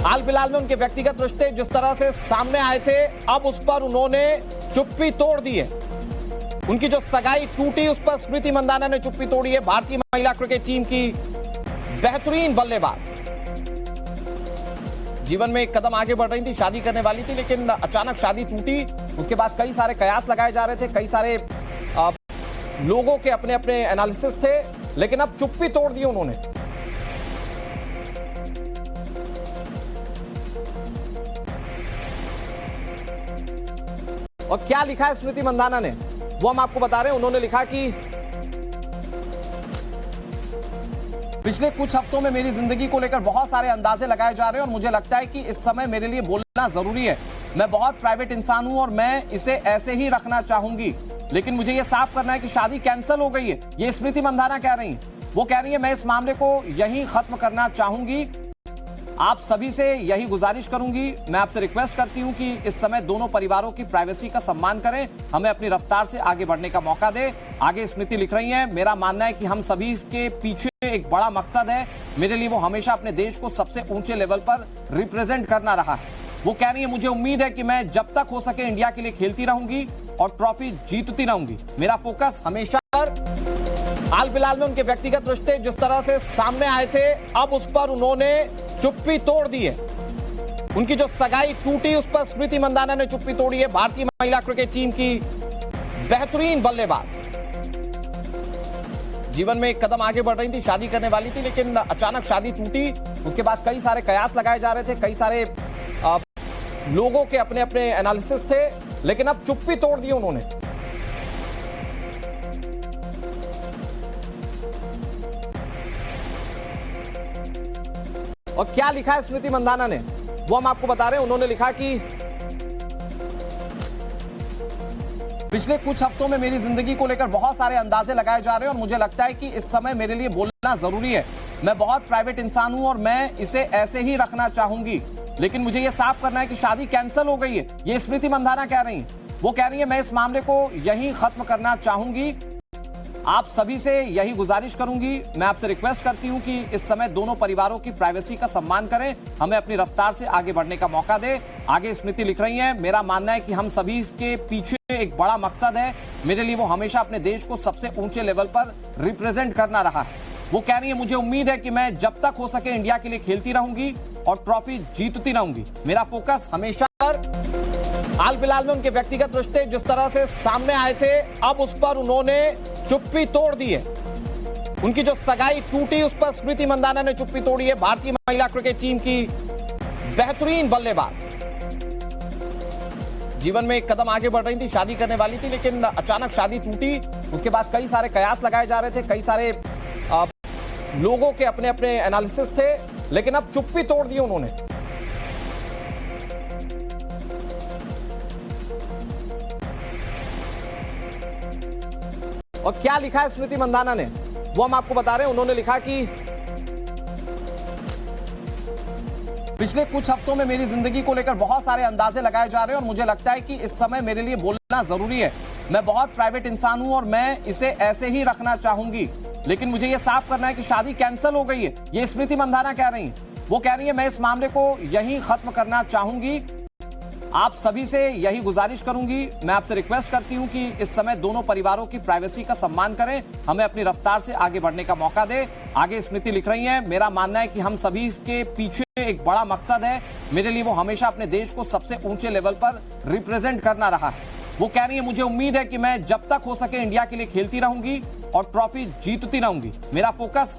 हाल फिलहाल में उनके व्यक्तिगत रिश्ते जिस तरह से सामने आए थे, अब उस पर उन्होंने चुप्पी तोड़ दी है। उनकी जो सगाई टूटी, उस पर स्मृति मंदाना ने चुप्पी तोड़ी है। भारतीय महिला क्रिकेट टीम की बेहतरीन बल्लेबाज जीवन में एक कदम आगे बढ़ रही थी, शादी करने वाली थी, लेकिन अचानक शादी टूटी। उसके बाद कई सारे कयास लगाए जा रहे थे, कई सारे लोगों के अपने अपने एनालिसिस थे, लेकिन अब चुप्पी तोड़ दी उन्होंने। और क्या लिखा है स्मृति मंदाना ने, वो हम आपको बता रहे हैं। उन्होंने लिखा कि पिछले कुछ हफ्तों में मेरी जिंदगी को लेकर बहुत सारे अंदाजे लगाए जा रहे हैं और मुझे लगता है कि इस समय मेरे लिए बोलना जरूरी है। मैं बहुत प्राइवेट इंसान हूं और मैं इसे ऐसे ही रखना चाहूंगी, लेकिन मुझे यह साफ करना है कि शादी कैंसिल हो गई है। ये स्मृति मंदाना कह रही हैं। वो कह रही है, मैं इस मामले को यहीं खत्म करना चाहूंगी। आप सभी से यही गुजारिश करूंगी, मैं आपसे रिक्वेस्ट करती हूं कि इस समय दोनों परिवारों की प्राइवेसी का सम्मान करें, हमें अपनी रफ्तार से आगे बढ़ने का मौका दें। आगे स्मृति लिख रही हैं, मेरा मानना है कि हम सभी इसके पीछे एक बड़ा मकसद है। मेरे लिए वो हमेशा अपने देश को सबसे ऊंचे लेवल पर रिप्रेजेंट करना रहा है। वो कह रही है, मुझे उम्मीद है कि मैं जब तक हो सके इंडिया के लिए खेलती रहूंगी और ट्रॉफी जीतती रहूंगी। मेरा फोकस हमेशा पर। हाल फिलहाल में उनके व्यक्तिगत रिश्ते जिस तरह से सामने आए थे, अब उस पर उन्होंने चुप्पी तोड़ दी है। उनकी जो सगाई टूटी, उस पर स्मृति मंदाना ने चुप्पी तोड़ी है। भारतीय महिला क्रिकेट टीम की बेहतरीन बल्लेबाज जीवन में एक कदम आगे बढ़ रही थी, शादी करने वाली थी, लेकिन अचानक शादी टूटी। उसके बाद कई सारे कयास लगाए जा रहे थे, कई सारे लोगों के अपने अपने एनालिसिस थे, लेकिन अब चुप्पी तोड़ दी उन्होंने। और क्या लिखा है स्मृति मंदाना ने, वो हम आपको बता रहे हैं। उन्होंने लिखा कि पिछले कुछ हफ्तों में मेरी जिंदगी को लेकर बहुत सारे अंदाजे लगाए जा रहे हैं और मुझे लगता है कि इस समय मेरे लिए बोलना जरूरी है। मैं बहुत प्राइवेट इंसान हूं और मैं इसे ऐसे ही रखना चाहूंगी, लेकिन मुझे यह साफ करना है कि शादी कैंसिल हो गई है। ये स्मृति मंदाना कह रही हैं। वो कह रही है, मैं इस मामले को यहीं खत्म करना चाहूंगी। आप सभी से यही गुजारिश करूंगी, मैं आपसे रिक्वेस्ट करती हूं कि इस समय दोनों परिवारों की प्राइवेसी का सम्मान करें, हमें अपनी रफ्तार से आगे बढ़ने का मौका दें। आगे स्मृति लिख रही हैं, मेरा मानना है कि हम सभी इसके पीछे एक बड़ा मकसद है। मेरे लिए वो हमेशा अपने देश को सबसे ऊंचे लेवल पर रिप्रेजेंट करना रहा है। वो कह रही है, मुझे उम्मीद है कि मैं जब तक हो सके इंडिया के लिए खेलती रहूंगी और ट्रॉफी जीतती रहूंगी। मेरा फोकस हमेशा पर। हाल फिलहाल में उनके व्यक्तिगत रिश्ते जिस तरह से सामने आए थे, अब उस पर उन्होंने चुप्पी तोड़ दी है। उनकी जो सगाई टूटी, उस पर स्मृति मंदाना ने चुप्पी तोड़ी है। भारतीय महिला क्रिकेट टीम की बेहतरीन बल्लेबाज जीवन में एक कदम आगे बढ़ रही थी, शादी करने वाली थी, लेकिन अचानक शादी टूटी। उसके बाद कई सारे कयास लगाए जा रहे थे, कई सारे लोगों के अपने अपने एनालिसिस थे, लेकिन अब चुप्पी तोड़ दी उन्होंने। और क्या लिखा है स्मृति मंदाना ने, वो हम आपको बता रहे हैं। उन्होंने लिखा कि पिछले कुछ हफ्तों में मेरी जिंदगी को लेकर बहुत सारे अंदाजे लगाए जा रहे हैं और मुझे लगता है कि इस समय मेरे लिए बोलना जरूरी है। मैं बहुत प्राइवेट इंसान हूं और मैं इसे ऐसे ही रखना चाहूंगी, लेकिन मुझे यह साफ करना है कि शादी कैंसिल हो गई है। ये स्मृति मंदाना कह रही हैं। वो कह रही है, मैं इस मामले को यहीं खत्म करना चाहूंगी। आप सभी से यही गुजारिश करूंगी, मैं आपसे रिक्वेस्ट करती हूं कि इस समय दोनों परिवारों की प्राइवेसी का सम्मान करें, हमें अपनी रफ्तार से आगे बढ़ने का मौका दें। आगे स्मृति लिख रही हैं, मेरा मानना है कि हम सभी इसके पीछे एक बड़ा मकसद है। मेरे लिए वो हमेशा अपने देश को सबसे ऊंचे लेवल पर रिप्रेजेंट करना रहा है। वो कह रही है, मुझे उम्मीद है कि मैं जब तक हो सके इंडिया के लिए खेलती रहूंगी और ट्रॉफी जीतती रहूंगी। मेरा फोकस